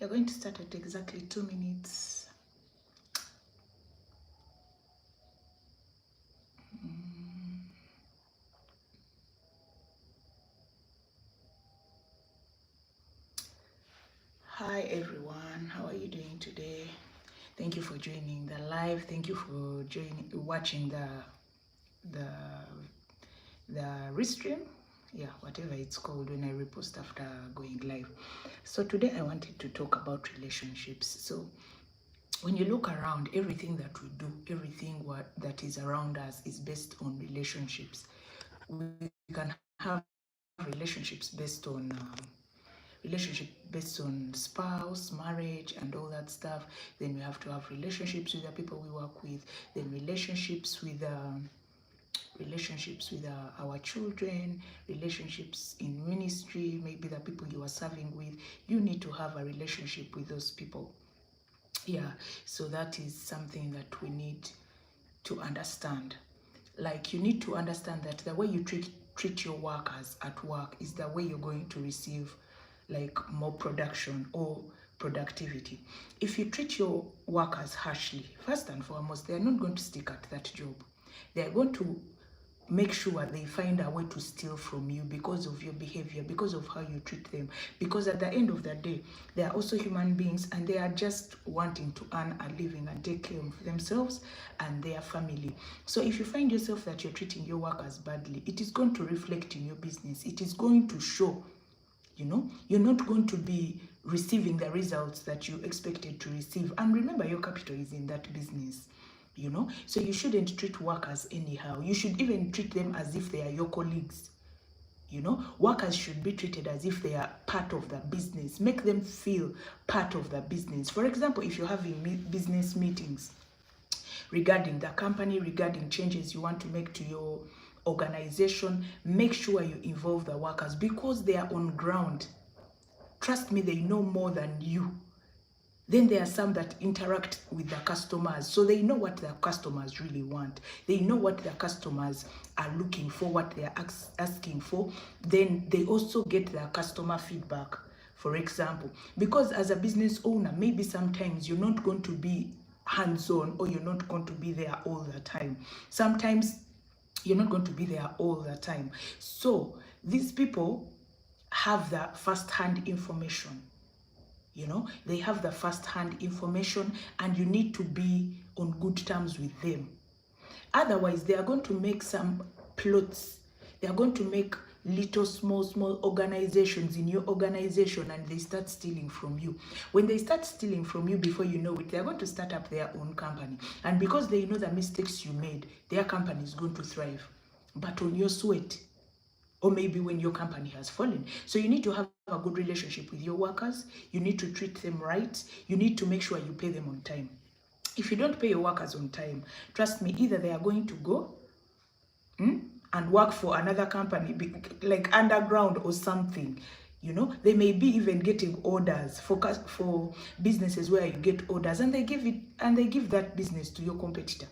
You're going to start at exactly 2 minutes. Hi everyone, how are you doing today? Thank you for joining the live. Thank you for watching the restream. Yeah, whatever it's called when I repost after going live. So today I wanted to talk about relationships. So when you look around, everything that we do, everything that is around us is based on relationships. We can have relationships based on spouse, marriage, and all that stuff. Then we have to have relationships with the people we work with. Then relationships with our children, relationships in ministry, maybe the people you are serving with. You need to have a relationship with those people. Yeah, so that is something that we need to understand. Like, you need to understand that the way you treat your workers at work is the way you're going to receive like more production or productivity. If you treat your workers harshly, first and foremost, they are not going to stick at that job. They are going to make sure they find a way to steal from you because of your behavior, because of how you treat them. Because at the end of the day, they are also human beings and they are just wanting to earn a living and take care of themselves and their family. So if you find yourself that you're treating your workers badly, it is going to reflect in your business. It is going to show. You're not going to be receiving the results that you expected to receive. And remember, your capital is in that business. So you shouldn't treat workers anyhow. You should even treat them as if they are your colleagues. Workers should be treated as if they are part of the business. Make them feel part of the business. For example, if you're having business meetings regarding the company, regarding changes you want to make to your organization, make sure you involve the workers because they are on ground. Trust me, they know more than you. Then there are some that interact with the customers, so they know what the customers really want. They know what the customers are looking for, what they are asking for. Then they also get their customer feedback, for example. Because as a business owner, maybe sometimes you're not going to be hands-on or you're not going to be there all the time. Sometimes you're not going to be there all the time. So these people have the first-hand information. They have the first-hand information and you need to be on good terms with them. Otherwise, they are going to make some plots. They are going to make little small organizations in your organization and they start stealing from you. When they start stealing from you, before you know it, they are going to start up their own company. And because they know the mistakes you made, their company is going to thrive. But on your sweat, or maybe when your company has fallen. So you need to have a good relationship with your workers. You need to treat them right. You need to make sure you pay them on time. If you don't pay your workers on time, trust me, either they are going to go and work for another company, like underground or something. They may be even getting orders for businesses where you get orders and they give that business to your competitor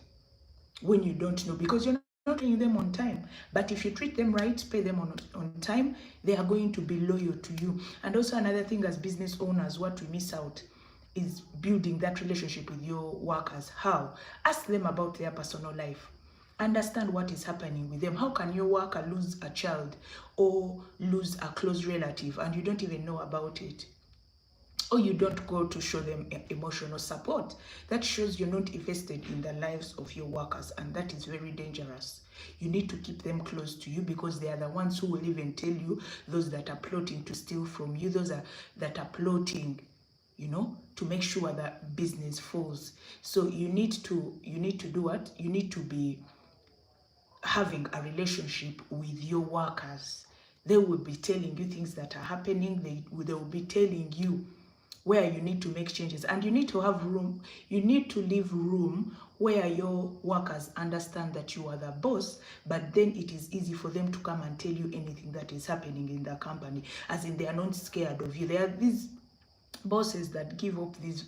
when you don't know, because you're not paying them on time. But if you treat them right, pay them on time, they are going to be loyal to you. And also another thing, as business owners, what we miss out is building that relationship with your workers. How? Ask them about their personal life. Understand what is happening with them. How can your worker lose a child or lose a close relative and you don't even know about it? Or you don't go to show them emotional support? That shows you're not invested in the lives of your workers, and that is very dangerous. You need to keep them close to you because they are the ones who will even tell you those that are plotting to steal from you, that are plotting, to make sure that business falls. So you need to do what? You need to be having a relationship with your workers. They will be telling you things that are happening. They will be telling you where you need to make changes, and you need to have room. You need to leave room where your workers understand that you are the boss, but then it is easy for them to come and tell you anything that is happening in the company, as in they are not scared of you. There are these bosses that give up these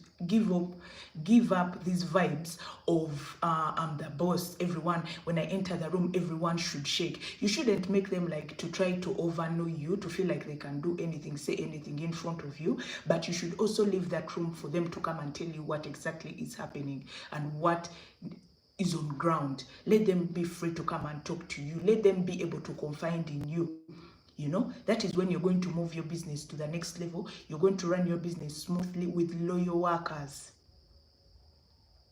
vibes of I'm the boss, everyone, when I enter the room everyone should shake. You shouldn't make them like to try to overknow you, to feel like they can do anything, say anything in front of you. But you should also leave that room for them to come and tell you what exactly is happening and what is on ground. Let them be free to come and talk to you. Let them be able to confide in you. You know, that is when you're going to move your business to the next level. You're going to run your business smoothly with loyal workers.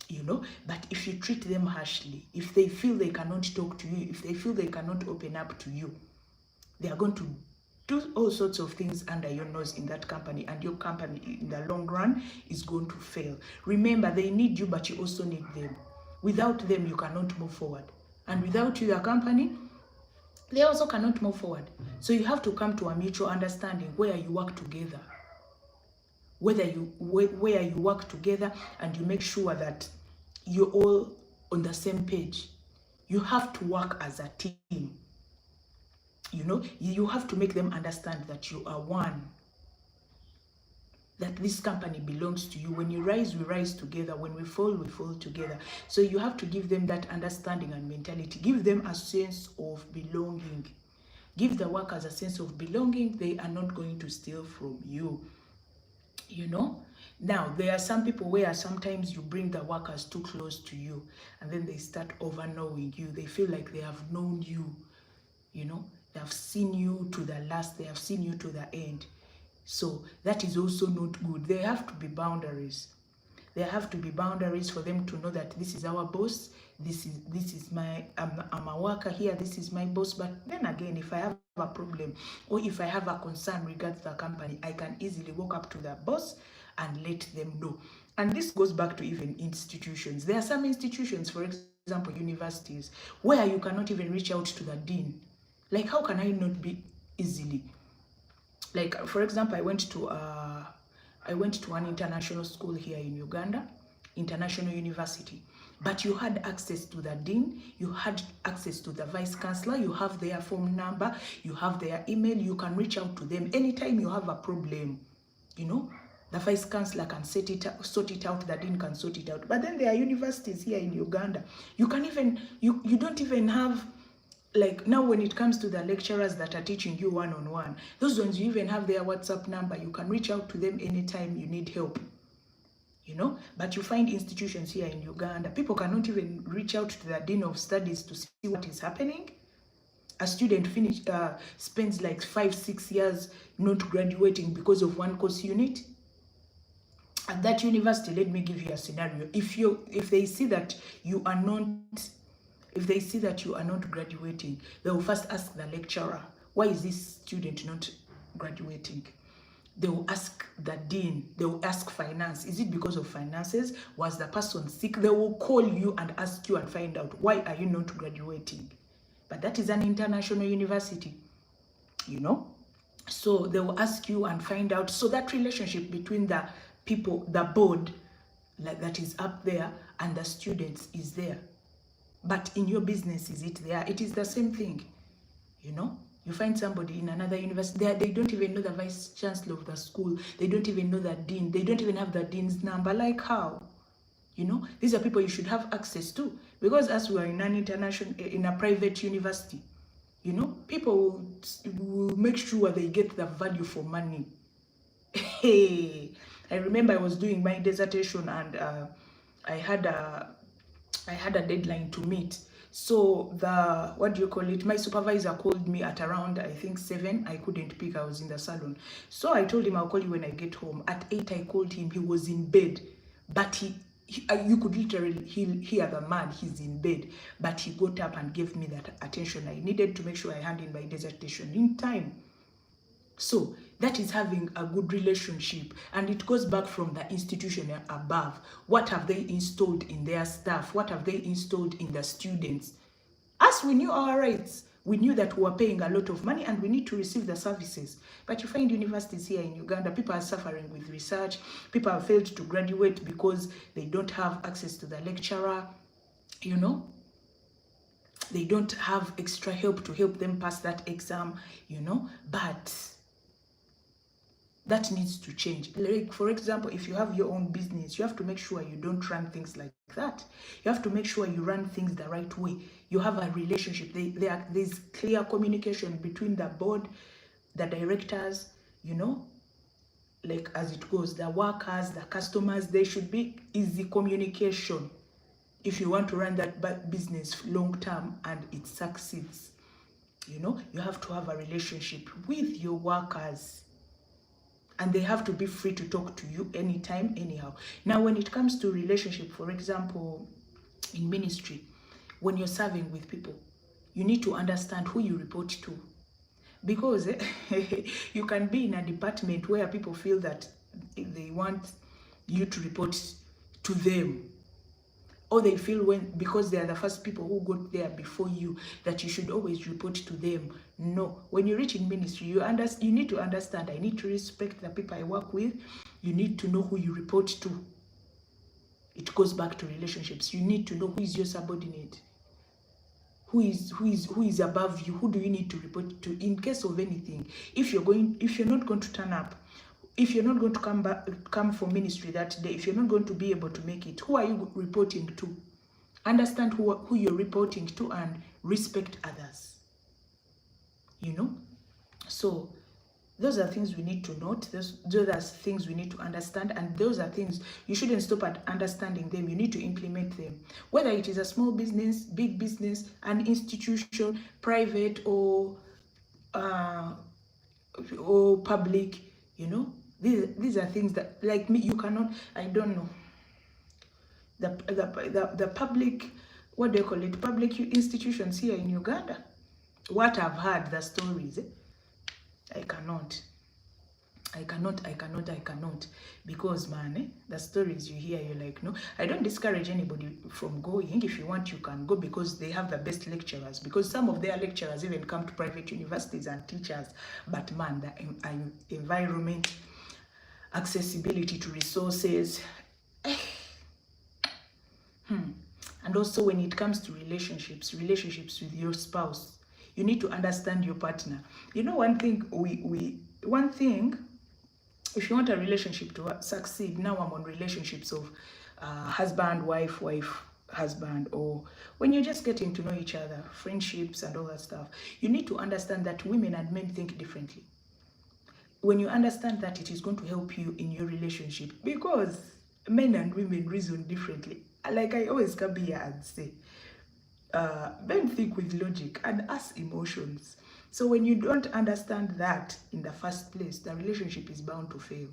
You know, but if you treat them harshly, if they feel they cannot talk to you, if they feel they cannot open up to you, they are going to do all sorts of things under your nose in that company, and your company in the long run is going to fail. Remember, they need you, but you also need them. Without them, you cannot move forward. And without you, the company, they also cannot move forward. So you have to come to a mutual understanding where you work together. Where you work together and you make sure that you're all on the same page. You have to work as a team. You know, you have to make them understand that you are one. That this company belongs to you. When you rise, we rise together. When we fall together. So you have to give them that understanding and mentality. Give them a sense of belonging. Give the workers a sense of belonging. They are not going to steal from you. You know? Now, there are some people where sometimes you bring the workers too close to you and then they start over-knowing you. They feel like they have known you. You know? They have seen you to the last. They have seen you to the end. So that is also not good. There have to be boundaries. There have to be boundaries for them to know that this is our boss. This is my, I'm a worker here. This is my boss. But then again, if I have a problem or if I have a concern regards the company, I can easily walk up to the boss and let them know. And this goes back to even institutions. There are some institutions, for example, universities, where you cannot even reach out to the dean. Like, how can I not be easily? Like, for example, I went to an international school here in Uganda, international university. But you had access to the dean, you had access to the vice chancellor, you have their phone number, you have their email, you can reach out to them anytime you have a problem. You know, the vice chancellor can sort it out, the dean can sort it out. But then there are universities here in Uganda. You can even, you don't even have, like now when it comes to the lecturers that are teaching you one-on-one, those ones you even have their WhatsApp number. You can reach out to them anytime you need help, you know. But you find institutions here in Uganda, people cannot even reach out to the dean of studies to see what is happening. A student spends like 5-6 years not graduating because of one course unit. At that university, let me give you a scenario. If they see that you are not graduating, they will first ask the lecturer, why is this student not graduating? They will ask the dean, they will ask finance, is it because of finances? Was the person sick? They will call you and ask you and find out, why are you not graduating? But that is an international university, you know? So they will ask you and find out. So that relationship between the people, the board like that is up there and the students is there. But in your business, is it there? It is the same thing, you know? You find somebody in another university, they don't even know the vice chancellor of the school. They don't even know the dean. They don't even have the dean's number. Like how? You know, these are people you should have access to. Because as we are in an international, in a private university, you know, people will make sure they get the value for money. Hey, I remember I was doing my dissertation and I had a deadline to meet. So my supervisor called me at around, I think 7. I couldn't pick, I was in the salon. So I told him I'll call you when I get home. At 8, I called him, he was in bed. But you could literally hear the man, he's in bed. But he got up and gave me that attention I needed to make sure I handed in my dissertation in time. So that is having a good relationship, and it goes back from the institution above. What have they installed in their staff? What have they installed in the students? As we knew our rights, we knew that we were paying a lot of money and we need to receive the services. But you find universities here in Uganda, people are suffering with research. People have failed to graduate because they don't have access to the lecturer, you know. They don't have extra help to help them pass that exam, you know. But That needs to change. Like, for example, if you have your own business, you have to make sure you don't run things like that. You have to make sure you run things the right way. You have a relationship. There's clear communication between the board, the directors, you know, like as it goes, the workers, the customers. There should be easy communication if you want to run that business long term and it succeeds. You know, you have to have a relationship with your workers, and they have to be free to talk to you anytime, anyhow. Now, when it comes to relationship, for example, in ministry, when you're serving with people, you need to understand who you report to. Because you can be in a department where people feel that they want you to report to them, or they feel because they are the first people who got there before you, that you should always report to them. No, when you reach in ministry, you need to understand, I need to respect the people I work with. You need to know who you report to. It goes back to relationships. You need to know who is your subordinate, who is above you, who do you need to report to in case of anything. If you're not going to turn up, if you're not going to come for ministry that day, if you're not going to be able to make it, who are you reporting to? Understand who you're reporting to and respect others. You know? So those are things we need to note. Those are things we need to understand, and those are things you shouldn't stop at understanding them. You need to implement them. Whether it is a small business, big business, an institution, private or public, you know, these are things that, like me, you cannot, I don't know, the public, what do you call it, public institutions here in Uganda, what I've heard, the stories, I cannot, because man, the stories you hear, you're like, no. I don't discourage anybody from going. If you want, you can go, because they have the best lecturers, because some of their lecturers even come to private universities and teachers. But man, the environment, accessibility to resources, and also when it comes to relationships with your spouse, you need to understand your partner. You know, one thing, if you want a relationship to succeed, now I'm on relationships of husband, wife, husband, or when you're just getting to know each other, friendships and all that stuff, you need to understand that women and men think differently. When you understand that, it is going to help you in your relationship, because men and women reason differently. Like I always come here and say, men think with logic and us emotions. So when you don't understand that in the first place, the relationship is bound to fail.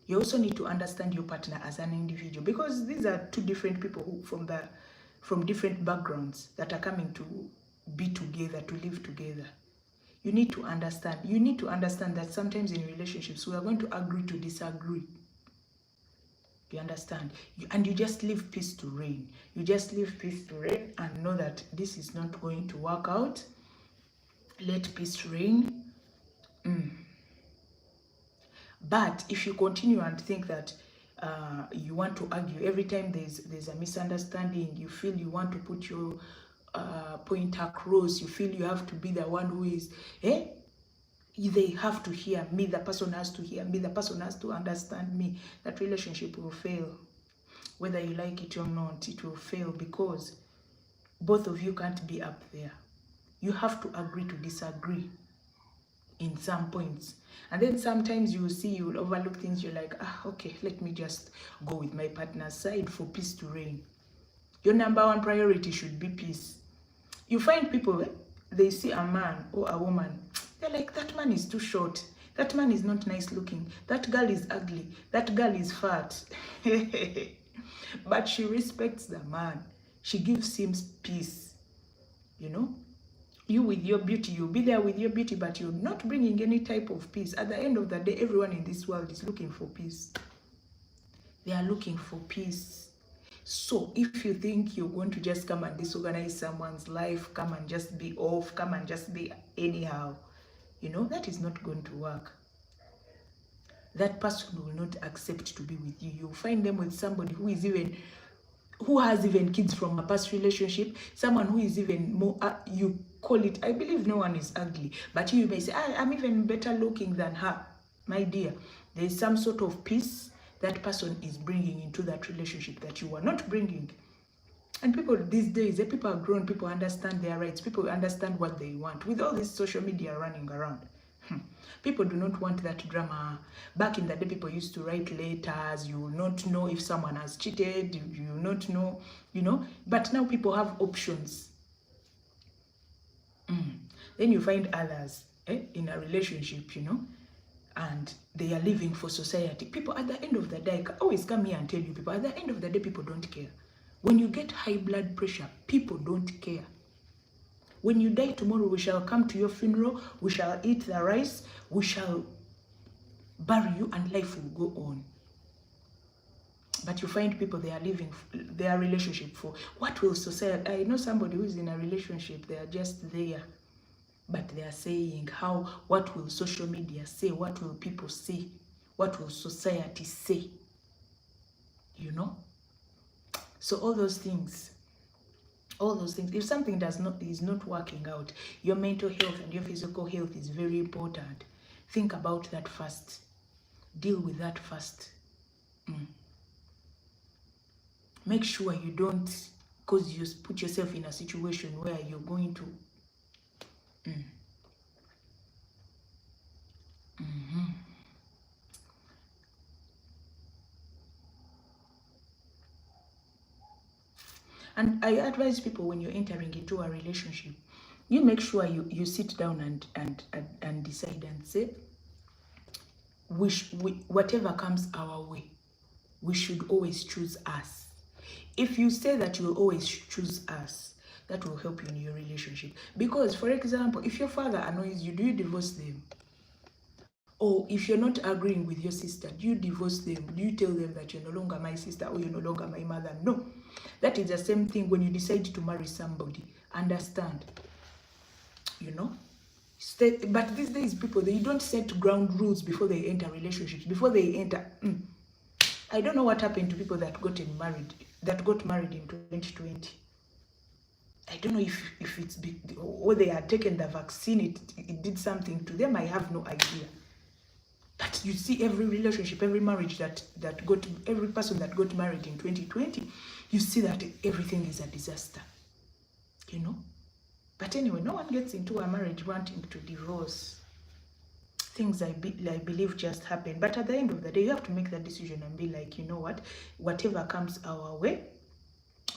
You also need to understand your partner as an individual, because these are two different people who from different backgrounds that are coming to be together, to live together. You need to understand. You need to understand that sometimes in relationships we are going to agree to disagree. You understand? And you just leave peace to reign. You just leave peace to reign and know that this is not going to work out. Let peace reign. But if you continue and think that you want to argue every time there's a misunderstanding, you feel you want to put your point across, you feel you have to be the one who is, they have to hear me, the person has to hear me, the person has to understand me, that relationship will fail. Whether you like it or not, it will fail, because both of you can't be up there. You have to agree to disagree in some points. And then sometimes you will see, you will overlook things, you're like, okay, let me just go with my partner's side for peace to reign. Your number one priority should be peace. You find people, they see a man or a woman, they're like, that man is too short, that man is not nice looking, that girl is ugly, that girl is fat. But she respects the man, she gives him peace. You know, you with your beauty, you'll be there with your beauty, but you're not bringing any type of peace. At the end of the day, everyone in this world is looking for peace. They are looking for peace. So if you think you're going to just come and disorganize someone's life, come and just be off, come and just be anyhow, you know, that is not going to work. That person will not accept to be with you. You'll find them with somebody who has even kids from a past relationship, someone who is even more, you call it, I believe no one is ugly, but you may say, I'm even better looking than her. my dear, there's some sort of peace that person is bringing into that relationship that you are not bringing. And people these days, people are grown, people understand their rights, people understand what they want. With all this social media running around, people do not want that drama. Back in the day, people used to write letters. You will not know if someone has cheated. You will not know, you know. But now people have options. Then you find others in a relationship, you know, and they are living for society. People at the end of the day, I always come here and tell you, people, at the end of the day, people don't care. When you get high blood pressure, people don't care. When you die tomorrow, we shall come to your funeral, we shall eat the rice, we shall bury you, and life will go on. But you find people, they are living their relationship for what will society. I know somebody who is in a relationship, they are just there, but they are saying what will social media say, what will people say, what will society say, you know. So all those things, if something is not working out, your mental health and your physical health is very important. Think about that first. Deal with that first. Make sure you don't, because you put yourself in a situation where you're going to And I advise people, when you're entering into a relationship, you make sure you sit down and decide and say, whatever comes our way, we should always choose us. If you say that you will always choose us, that will help you in your relationship. Because, for example, if your father annoys you, do you divorce them? Or if you're not agreeing with your sister, do you divorce them? Do you tell them that you're no longer my sister or you're no longer my mother? No. That is the same thing when you decide to marry somebody. Understand, you know. But these days, people, they don't set ground rules before they enter relationships. Before they enter, I don't know what happened to people that got married in 2020. I don't know if it's or they had taken the vaccine, it did something to them. I have no idea. But you see, every relationship, every marriage every person that got married in 2020, you see that everything is a disaster, you know. But anyway, no one gets into a marriage wanting to divorce. Things I believe just happen. But at the end of the day, you have to make that decision and be like, you know what, whatever comes our way,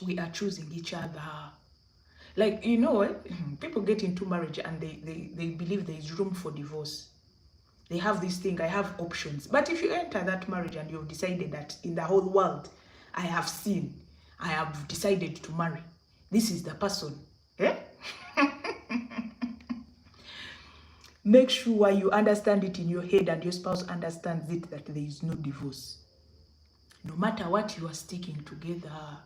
we are choosing each other. Like, you know what, people get into marriage and they believe there is room for divorce. They have this thing, I have options. But if you enter that marriage and you've decided that in the whole world, I have decided to marry, this is the person, make sure you understand it in your head and your spouse understands it, that there is no divorce. No matter what, you are sticking together.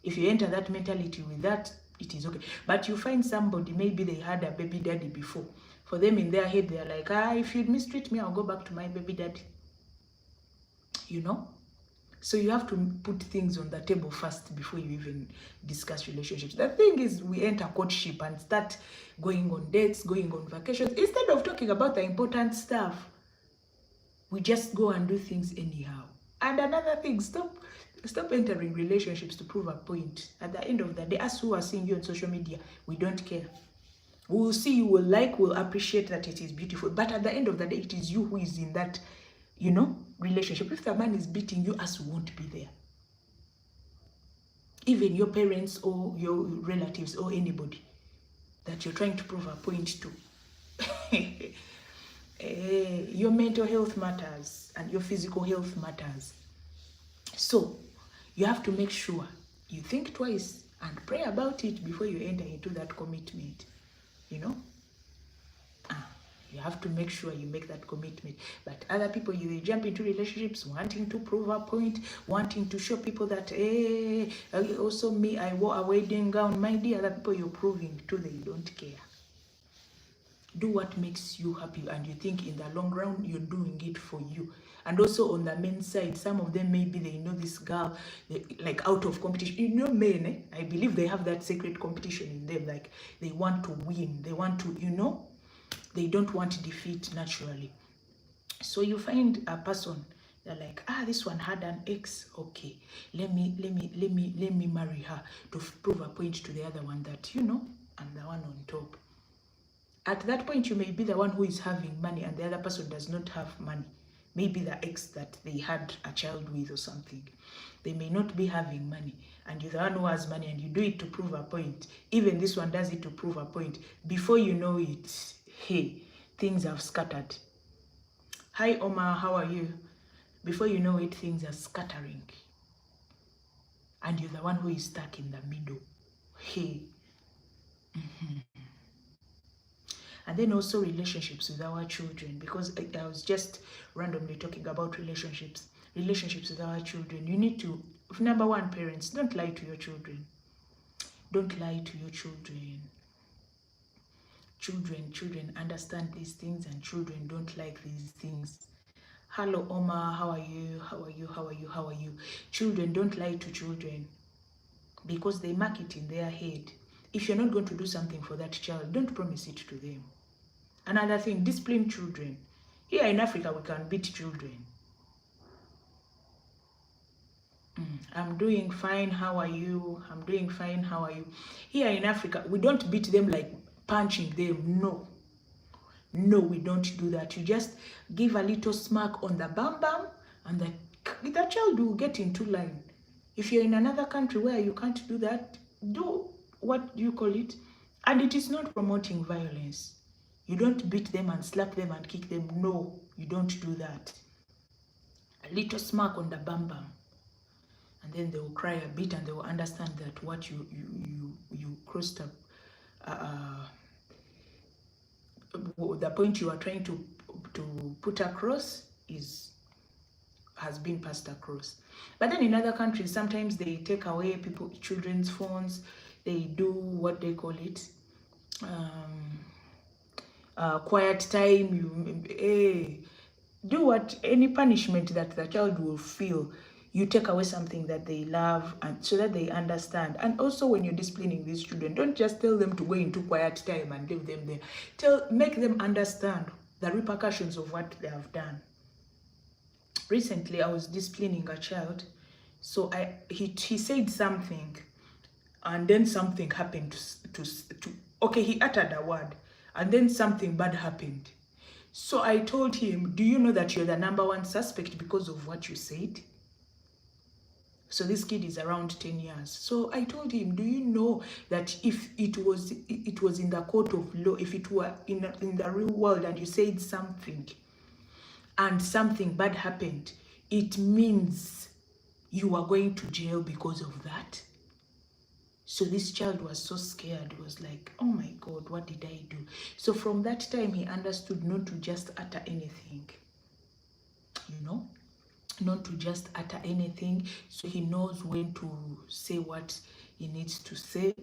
If you enter that mentality with that, it is okay. But you find somebody, maybe they had a baby daddy before. For them, in their head, they're like, if you mistreat me, I'll go back to my baby daddy. You know? So you have to put things on the table first before you even discuss relationships. The thing is, we enter courtship and start going on dates, going on vacations. Instead of talking about the important stuff, we just go and do things anyhow. And another thing, stop entering relationships to prove a point. At the end of the day, us who are seeing you on social media, we don't care. We will see you, we'll appreciate that it is beautiful. But at the end of the day, it is you who is in that, you know, relationship. If the man is beating you, us won't be there. Even your parents or your relatives or anybody that you're trying to prove a point to. Your mental health matters and your physical health matters. So you have to make sure you think twice and pray about it before you enter into that commitment. You know, you have to make sure you make that commitment. But other people, they jump into relationships wanting to prove a point, wanting to show people that, hey, also me, I wore a wedding gown. My dear, other people you're proving to, they don't care. Do what makes you happy, and you think in the long run you're doing it for you. And also on the men's side, some of them, maybe they know this girl, like out of competition. You know, men, I believe they have that secret competition in them. Like, they want to win. They want to, you know, they don't want defeat naturally. So you find a person, they're like, this one had an ex. Okay, let me marry her to prove a point to the other one that, I'm the one on top. At that point, you may be the one who is having money and the other person does not have money. Maybe the ex that they had a child with or something. They may not be having money and you're the one who has money and you do it to prove a point. Even this one does it to prove a point. Before you know it, hey, things have scattered. Hi, Omar, how are you? Before you know it, things are scattering. And you're the one who is stuck in the middle. Hey. And then also relationships with our children, because I was just randomly talking about relationships with our children. You need to, number one, parents, don't lie to your children. Don't lie to your children. Children understand these things and children don't like these things. Hello, Omar, how are you? How are you? How are you? How are you? Children, don't lie to children because they mark it in their head. If you're not going to do something for that child, don't promise it to them. Another thing, discipline children. Here in Africa, we can beat children. I'm doing fine, how are you? I'm doing fine, how are you? Here in Africa, we don't beat them like punching them, no. No, we don't do that. You just give a little smack on the bam bam and the child will get into line. If you're in another country where you can't do that, do what you call it. And it is not promoting violence. You don't beat them and slap them and kick them. No, you don't do that. A little smack on the bam bam. And then they will cry a bit and they will understand that what you crossed up, the point you are trying to put across has been passed across. But then in other countries, sometimes they take away children's phones. They do what they call it, quiet time. Do any punishment that the child will feel. You take away something that they love, and so that they understand. And also when you're disciplining these children, don't just tell them to go into quiet time and leave them there. Make them understand the repercussions of what they have done. Recently, I was disciplining a child. So he said something, and then something happened okay, he uttered a word, and then something bad happened. So I told him, do you know that you're the #1 suspect because of what you said? So this kid is around 10 years. So I told him, do you know that if it was in the court of law, if it were in the real world and you said something and something bad happened, it means you are going to jail because of that? So this child was so scared. He was like, oh my God, what did I do? So from that time, he understood not to just utter anything, not to just utter anything. So he knows when to say what he needs to say,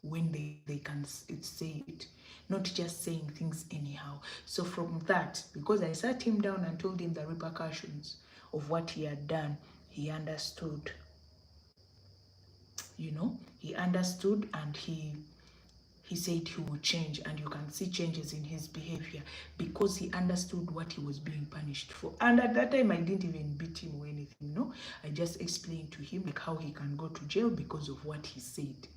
when they can say it, not just saying things anyhow. So from that, because I sat him down and told him the repercussions of what he had done, he understood. He understood, and he said he would change, and you can see changes in his behavior because he understood what he was being punished for. And at that time, I didn't even beat him or anything, I just explained to him like how he can go to jail because of what he said.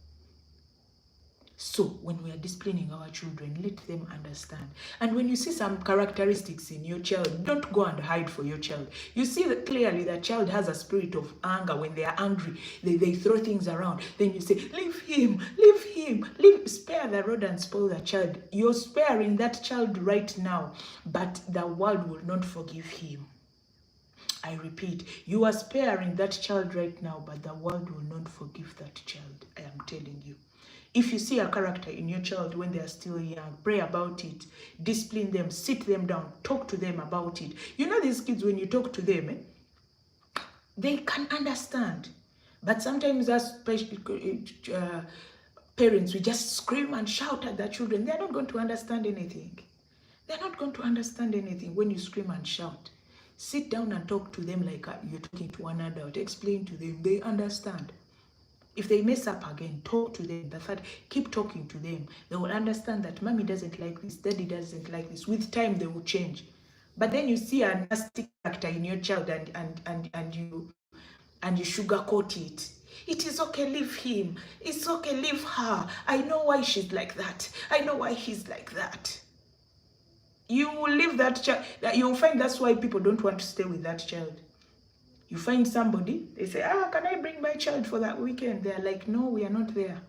So when we are disciplining our children, let them understand. And when you see some characteristics in your child, don't go and hide for your child. You see that clearly the child has a spirit of anger. When they are angry, they throw things around. Then you say, leave him, spare the rod and spoil the child. You're sparing that child right now, but the world will not forgive him. I repeat, you are sparing that child right now, but the world will not forgive that child. I am telling you. If you see a character in your child when they are still young, pray about it, discipline them, sit them down, talk to them about it. These kids, when you talk to them, they can understand. But sometimes as parents, we just scream and shout at their children. They're not going to understand anything. They're not going to understand anything when you scream and shout. Sit down and talk to them like you're talking to one adult. Explain to them. They understand. If they mess up again, talk to them. The third, keep talking to them. They will understand that mommy doesn't like this, daddy doesn't like this. With time, they will change. But then you see a nasty character in your child and you sugarcoat it. It is okay, leave him. It's okay, leave her. I know why she's like that. I know why he's like that. You will leave that child. You'll find that's why people don't want to stay with that child. You find somebody, they say, can I bring my child for that weekend? They're like, no, we are not there.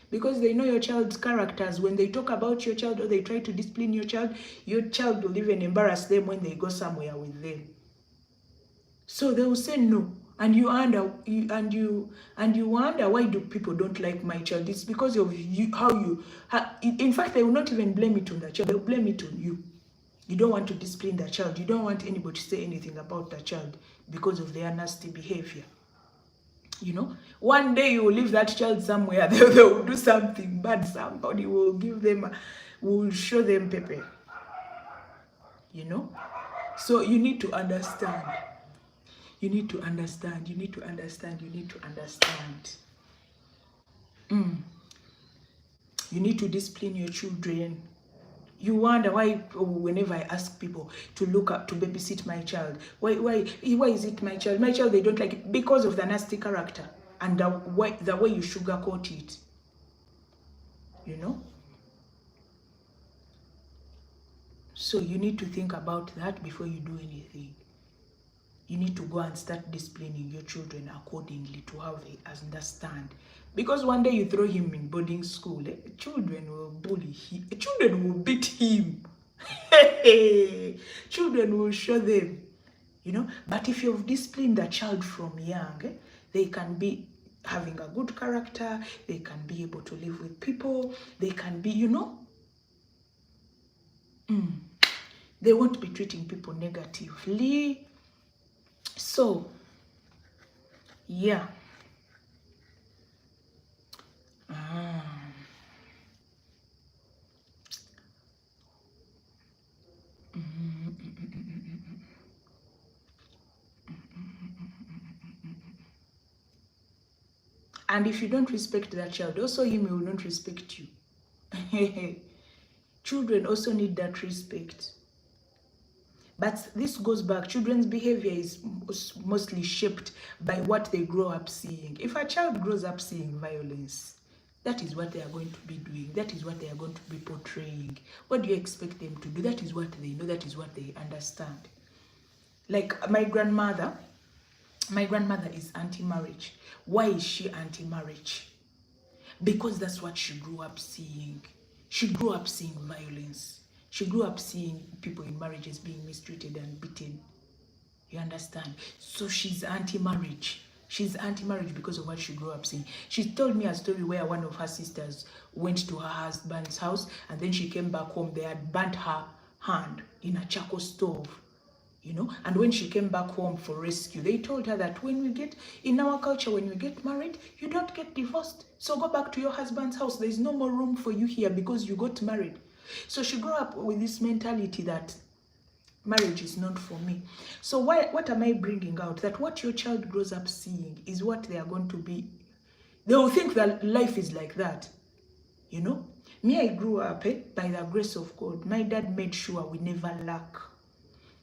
Because they know your child's characters. When they talk about your child or they try to discipline your child will even embarrass them when they go somewhere with them. So they will say no. And you wonder why do people don't like my child? It's because of you, in fact, they will not even blame it on the child. They'll blame it on you. You don't want to discipline the child. You don't want anybody to say anything about the child because of their nasty behavior. You know, one day you will leave that child somewhere, they will do something bad. Somebody will will show them pepe. You know, so you need to understand. You need to understand. You need to understand. You need to understand. You need to discipline your children. You wonder why, whenever I ask people to look up to babysit my child, why is it my child? My child, they don't like it because of the nasty character and the way you sugarcoat it. You know? So you need to think about that before you do anything. You need to go and start disciplining your children accordingly to how they understand. Because one day you throw him in boarding school, children will bully him. Children will beat him. Children will show them, you know. But if you've disciplined the child from young, they can be having a good character. They can be able to live with people. They can be, you know, they won't be treating people negatively. So, yeah. And if you don't respect that child, also him will not respect you. Children also need that respect. But this goes back, children's behavior is mostly shaped by what they grow up seeing. If a child grows up seeing violence, that is what they are going to be doing. That is what they are going to be portraying. What do you expect them to do? That is what they know. That is what they understand. Like my grandmother is anti-marriage. Why is she anti-marriage? Because that's what she grew up seeing. She grew up seeing violence. She grew up seeing people in marriages being mistreated and beaten. You understand? So she's anti-marriage. She's anti-marriage because of what she grew up seeing. She told me a story where one of her sisters went to her husband's house and then she came back home. They had burnt her hand in a charcoal stove. You know, and when she came back home for rescue, they told her that in our culture, when you get married, you don't get divorced. So go back to your husband's house. There's no more room for you here because you got married. So she grew up with this mentality that marriage is not for me. So what am I bringing out? That what your child grows up seeing is what they are going to be. They will think that life is like that. You know? Me, I grew up, by the grace of God. My dad made sure we never lack.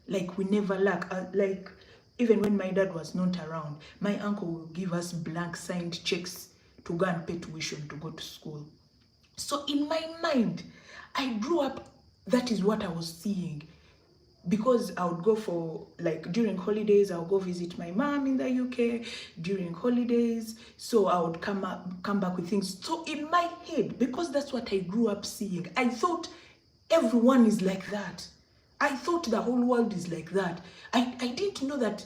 Like, we never lack. Like, even when my dad was not around, my uncle will give us blank signed checks to go and pay tuition to go to school. So in my mind, I grew up, that is what I was seeing. Because I would go for, like, during holidays, I'll go visit my mom in the UK during holidays. So I would come back with things. So in my head, because that's what I grew up seeing, I thought everyone is like that. I thought the whole world is like that. I didn't know that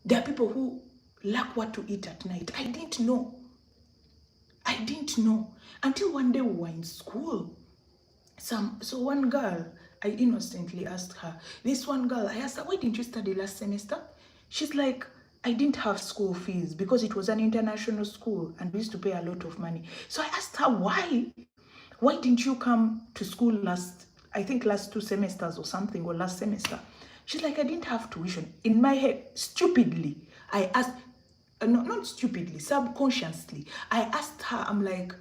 there are people who lack what to eat at night. I didn't know. Until one day we were in school. So one girl, I innocently asked her, I asked her, why didn't you study last semester? She's like, I didn't have school fees because it was an international school and we used to pay a lot of money. So I asked her, why? Why didn't you come to school last 2 semesters or something, or last semester? She's like, I didn't have tuition. In my head, stupidly, I asked, not stupidly, subconsciously, I asked her, I'm like,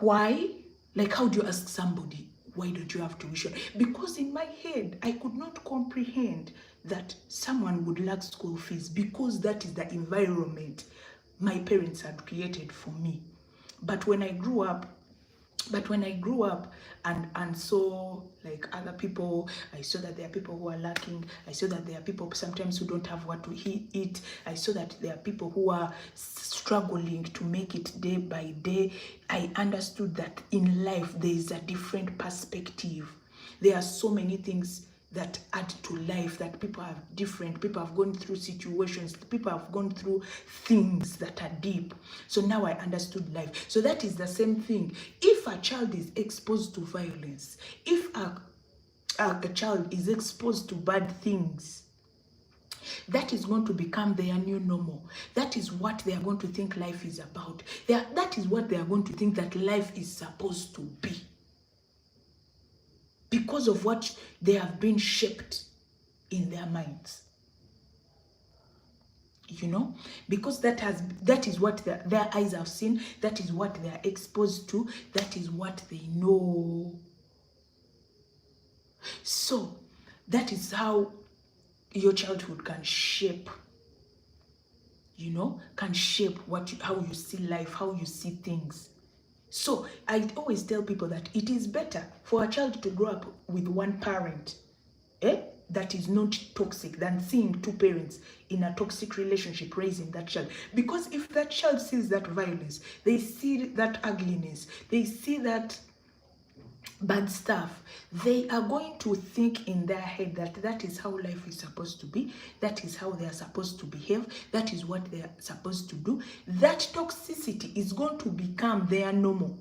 why? Like, how do you ask somebody, Why don't you have tuition? Because in my head, I could not comprehend that someone would lack school fees, because that is the environment my parents had created for me. But when I grew up, and saw like other people, I saw that there are people who are lacking. I saw that there are people sometimes who don't have what to eat. I saw that there are people who are struggling to make it day by day. I understood that in life there is a different perspective. There are so many things that add to life, that people have gone through situations, people have gone through things that are deep. So now I understood life. So that is the same thing. If a child is exposed to violence, if a child is exposed to bad things, that is going to become their new normal. That is what they are going to think life is about. That is what they are going to think that life is supposed to be, because of what they have been shaped in their minds. You know, because that is what their eyes have seen, that is what they are exposed to, that is what they know. So that is how your childhood can shape, can shape how you see life, how you see things. So I always tell people that it is better for a child to grow up with one parent, that is not toxic, than seeing two parents in a toxic relationship raising that child. Because if that child sees that violence, they see that ugliness, they see that bad stuff, they are going to think in their head that that is how life is supposed to be, that is how they are supposed to behave, that is what they are supposed to do. That toxicity is going to become their normal,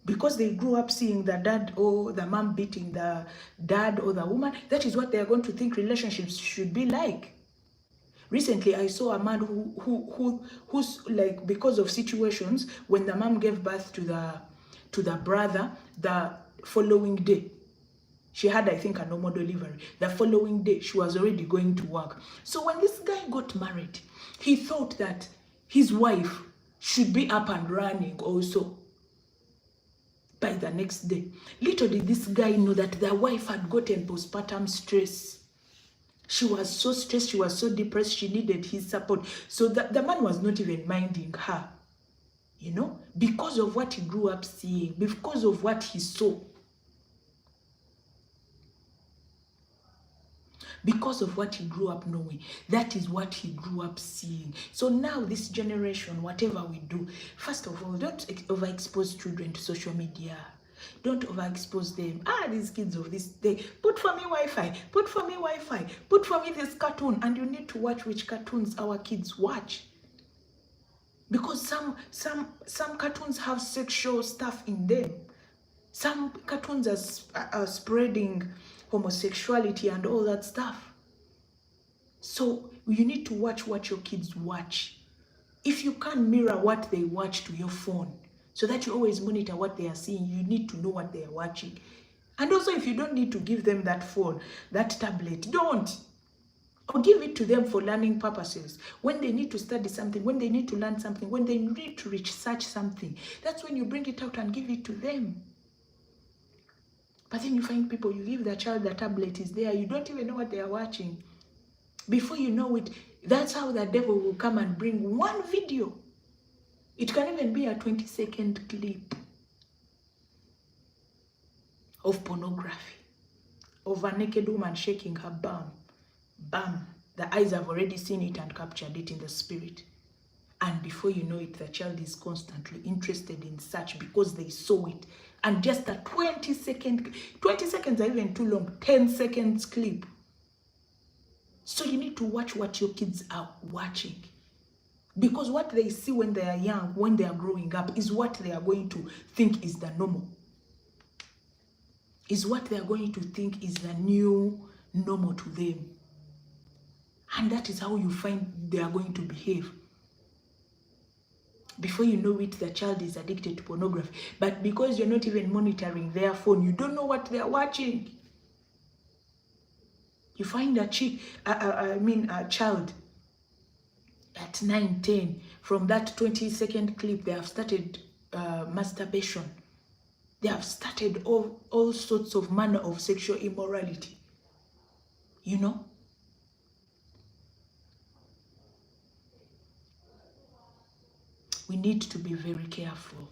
because they grew up seeing the dad or the mom beating the dad or the woman. That is what they are going to think relationships should be like. Recently, I saw a man who's like, because of situations, when the mom gave birth to the brother, the following day, she had, I think, a normal delivery. The following day, she was already going to work. So when this guy got married, he thought that his wife should be up and running also by the next day. Little did this guy know that the wife had gotten postpartum stress. She was so stressed, she was so depressed, she needed his support. So the man was not even minding her, because of what he grew up seeing, because of what he saw. Because of what he grew up knowing, that is what he grew up seeing. So now this generation, whatever we do, first of all, don't overexpose children to social media. Don't overexpose them. These kids of this day, put for me Wi-Fi, put for me Wi-Fi, put for me this cartoon. And you need to watch which cartoons our kids watch. Because some cartoons have sexual stuff in them. Some cartoons are spreading homosexuality and all that stuff. So you need to watch what your kids watch. If you can't mirror what they watch to your phone, so that you always monitor what they are seeing, you need to know what they are watching. And also, if you don't need to give them that phone, that tablet, don't. Or give it to them for learning purposes. When they need to study something, when they need to learn something, when they need to research something, that's when you bring it out and give it to them. But then you find people, you give the child the tablet, is there, you don't even know what they are watching. Before you know it, that's how the devil will come and bring one video. It can even be a 20-second clip of pornography, of a naked woman shaking her bum. Bam, the eyes have already seen it and captured it in the spirit. And before you know it, the child is constantly interested in such because they saw it. And just a 20 seconds are even too long, 10 seconds clip. So you need to watch what your kids are watching. Because what they see when they are young, when they are growing up, is what they are going to think is the normal. Is what they are going to think is the new normal to them. And that is how you find they are going to behave. Before you know it, the child is addicted to pornography. But because you're not even monitoring their phone, you don't know what they are watching. You find a child at 9, 10, from that 20-second clip, they have started masturbation. They have started all sorts of manner of sexual immorality. You know? We need to be very careful.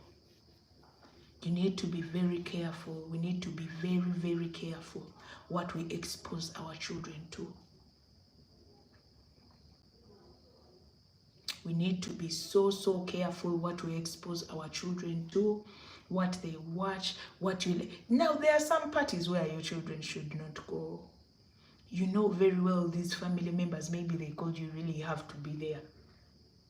You need to be very careful. We need to be very, very careful what we expose our children to. We need to be so, so careful what we expose our children to, what they watch, what you... Now, there are some parties where your children should not go. You know very well these family members, maybe they called you, really have to be there.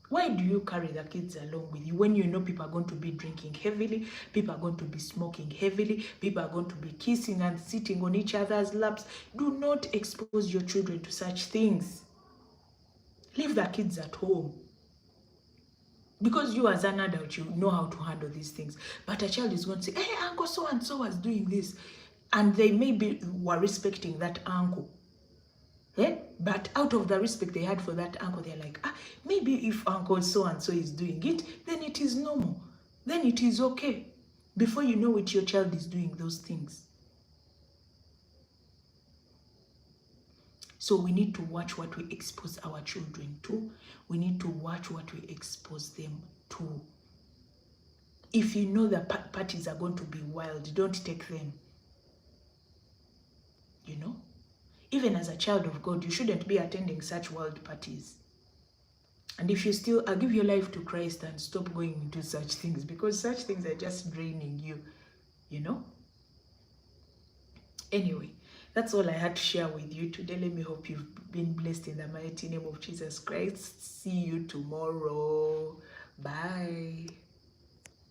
Why do you carry the kids along with you when you know people are going to be drinking heavily, people are going to be smoking heavily, people are going to be kissing and sitting on each other's laps? Do not expose your children to such things. Leave the kids at home. Because you as an adult, you know how to handle these things. But a child is going to say, hey, uncle so-and-so was doing this. And they maybe were respecting that uncle. But out of the respect they had for that uncle, they're like, maybe if uncle so-and-so is doing it, then it is normal. Then it is okay. Before you know it, your child is doing those things. So we need to watch what we expose our children to. We need to watch what we expose them to. If you know the parties are going to be wild, don't take them. You know? Even as a child of God, you shouldn't be attending such wild parties. And if you still give your life to Christ and stop going into such things, because such things are just draining you, you know? Anyway, that's all I had to share with you today. Let me hope you've been blessed in the mighty name of Jesus Christ. See you tomorrow. Bye.